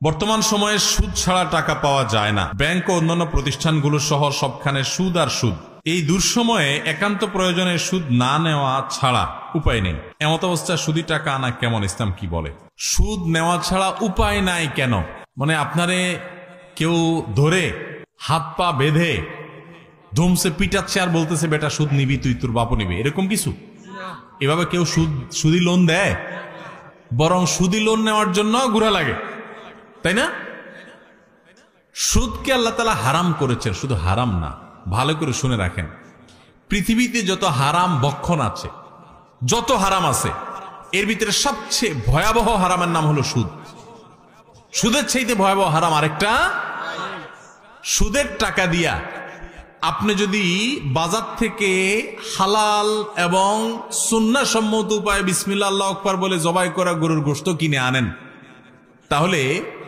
বর্তমান সময়ে সুদ ছাড়া টাকা পাওয়া যায় না। ব্যাংক ও অন্যান্য প্রতিষ্ঠানগুলো সহ সবখানে সুদ আর সুদ। এই দুঃসময়ে একান্ত প্রয়োজনে সুদ না নেওয়া ছাড়া উপায় নেই। এমত অবস্থায় সুদি টাকা আনা কেমন, ইসলাম কি বলে? সুদ নেওয়া ছাড়া উপায় নাই কেন? মানে আপনারে কেউ ধরে হাত পা বেঁধে ধুমসে পিটাচ্ছে আর বলতেছে বেটা সুদ নিবি, তুই তোর বাপও নিবি, এরকম কিছু? এভাবে কেউ সুদি লোন দেয়? বরং সুদি লোন নেওয়ার জন্য ঘুরা লাগে, তাই না? সুদকে আল্লাহ তাআলা হারাম করেছেন, শুধু হারাম না, ভালো করে শুনে রাখেন, পৃথিবীতে যত হারাম বক্ষণ আছে, যত হারাম আছে, এর ভিতরে সবচেয়ে ভয়াবহ হারামের নাম হলো সুদ। সুদের চাইতে ভয়াবহ হারাম আরেকটা। সুদের টাকা দিয়া আপনি যদি বাজার থেকে হালাল এবং সুন্নাহ সম্মত উপায়ে বিসমিল্লাহ আল্লাহু আকবার বলে জবাই করা গরুর গোশত কিনে আনেন, তাহলে